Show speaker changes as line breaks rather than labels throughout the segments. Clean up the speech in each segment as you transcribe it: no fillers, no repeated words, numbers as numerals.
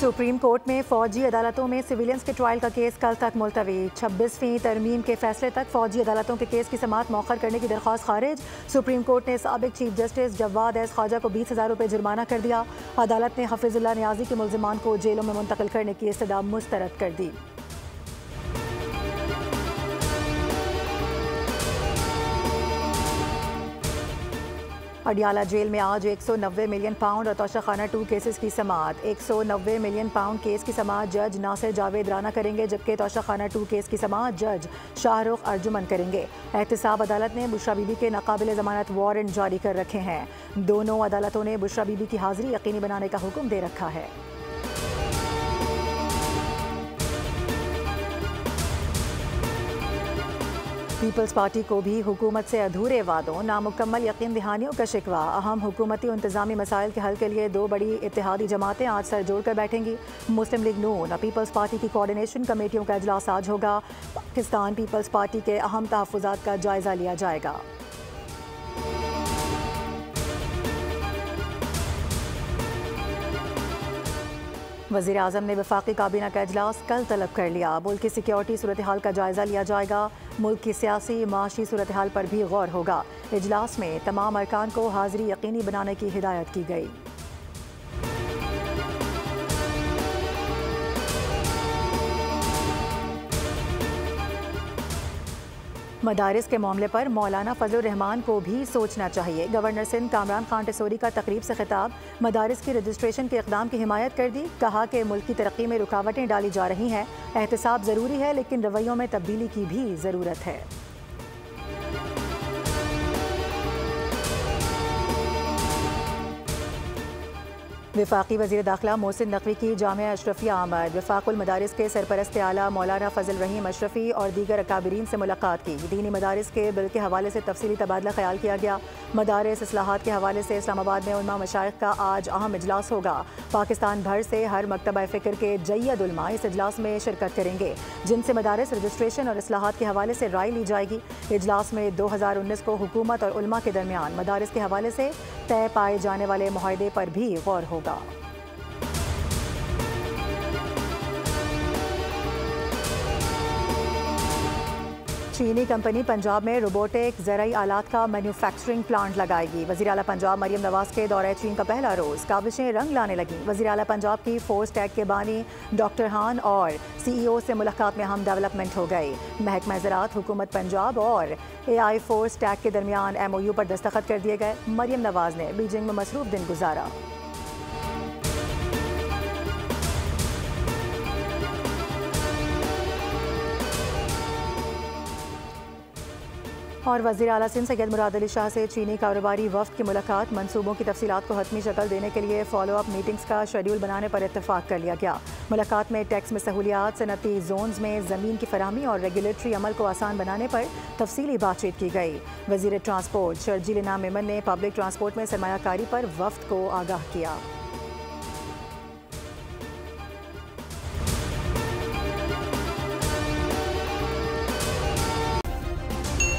Supreme court में फौजी अदालतों में सिविलियंस के ट्रायल का केस कल तक मुलतवी। 26वीं तरमीम के फैसले तक फौजी अदालतों के केस की समाअत मौखर करने की दरख्वास्त खारिज। सुप्रीम कोर्ट ने साबिक chief justice Jawad S Khawaja को 20,000 रुपये जुर्माना कर दिया। अदालत ने हफीजुल्लाह नियाजी के मुल्जिमान को जेलों में मुंतकिल करने की इस्तदा मुस्तरद कर दी। अडियाला जेल में आज 190 मिलियन पाउंड और तोशाखाना 2 केसेस की समाअत। 190 मिलियन पाउंड केस की समाअत जज नासिर जावेद राना करेंगे, जबकि तोशाखाना 2 केस की समाअत जज शाहरुख अर्जुमन करेंगे। एहतसाब अदालत ने बुशरा बीबी के नाकाबिल जमानत वारंट जारी कर रखे हैं। दोनों अदालतों ने बुशरा बीबी की हाजिरी यकीनी बनाने का हुक्म दे रखा है। पीपल्स पार्टी को भी हुकूमत से अधूरे वादों, नामुकम्मल यकीन दहानियों का शिकवा। अहम हुकूमती इंतजामी मसाइल के हल के लिए दो बड़ी इत्तेहादी जमातें आज सर जोड़कर बैठेंगी। मुस्लिम लीग नून और पीपल्स पार्टी की कोऑर्डिनेशन कमेटियों का इजलास आज होगा। पाकिस्तान पीपल्स पार्टी के अहम तहफ़्फ़ुज़ात का जायजा लिया जाएगा। वज़ीर आज़म ने वफाकी काबीना का इजलास कल तलब कर लिया। मुल्क की सिक्योरिटी सूरत हाल का जायजा लिया जाएगा। मुल्क की सियासी माशी सूरत हाल पर भी गौर होगा। इजलास में तमाम अरकान को हाजिरी यकीनी बनाने की हिदायत की गई। मदारिस के मामले पर मौलाना फजलुर रहमान को भी सोचना चाहिए। गवर्नर सिंध कामरान खान टेसोरी का तकरीब से खिताब। मदारिस की रजिस्ट्रेशन के इक़दाम की हिमायत कर दी। कहा कि मुल्क की तरक्की में रुकावटें डाली जा रही हैं। एहतसाब ज़रूरी है, लेकिन रवैयों में तब्दीली की भी ज़रूरत है। वफाकी वज़ीर दाखिला मोहसिन नकवी की जामिया अशरफिया आमद। वफाकुल मदारिस के सरपरस्त आला मौलाना फजल रहीम अशरफी और दीगर अकाबरीन से मुलाकात की। दीनी मदारिस के बिल के हवाले से तफसीली तबादला ख्याल किया गया। मदारिस इस्लाहात के हवाले से इस्लामाबाद में उलमा मशाइख का आज अहम इजलास होगा। पाकिस्तान भर से हर मकतबा फ़िक्र के जय्यद उलमा इस इजलास में शिरकत करेंगे, जिनसे मदारिस रजिस्ट्रेशन और इस्लाहात के हवाले से राय ली जाएगी। इजलास में 2019 को हुकूमत और उलमा के दरमियान मदारिस के हवाले से तय पाए जाने वाले मुआहदे पर भी गौर होगा। चीनी कंपनी पंजाब में रोबोटिक ज़राई आलात का मैन्युफैक्चरिंग प्लांट लगाएगी। वज़ीर आला पंजाब मरियम नवाज़ के दौरे चीन का पहला रोज़। काबिशें रंग लाने लगीं। वज़ीर आला पंजाब की फोर्स टैग के बानी डॉक्टर हान और CEO से मुलाकात में अहम डेवलपमेंट हो गई। महकमा ज़राअत, हुकूमत पंजाब और AI फोर्स टैग के दरमियान MOU पर दस्तखत कर दिए गए। मरियम नवाज़ ने बीजिंग में मसरूफ़ दिन गुजारा। और वज़ीर आला सिंध सैयद मुराद अली शाह से चीनी कारोबारी वफ़द की मुलाकात। मंसूबों की तफसीलात को हतमी शक्ल देने के लिए फॉलो अप मीटिंग्स का शेड्यूल बनाने पर इत्तफाक कर लिया गया। मुलाकात में टैक्स में सहूलियात, सनती जोन्स में ज़मीन की फराहमी और रेगुलेटरी अमल को आसान बनाने पर तफसीली बातचीत की गई। वज़ीर ट्रांसपोर्ट शर्जील इनाम मेमन ने पब्लिक ट्रांसपोर्ट में सरमायाकारी पर वफ़द को आगाह किया।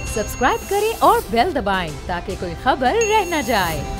सब्सक्राइब करें और बेल दबाएं ताकि कोई खबर रह न जाए।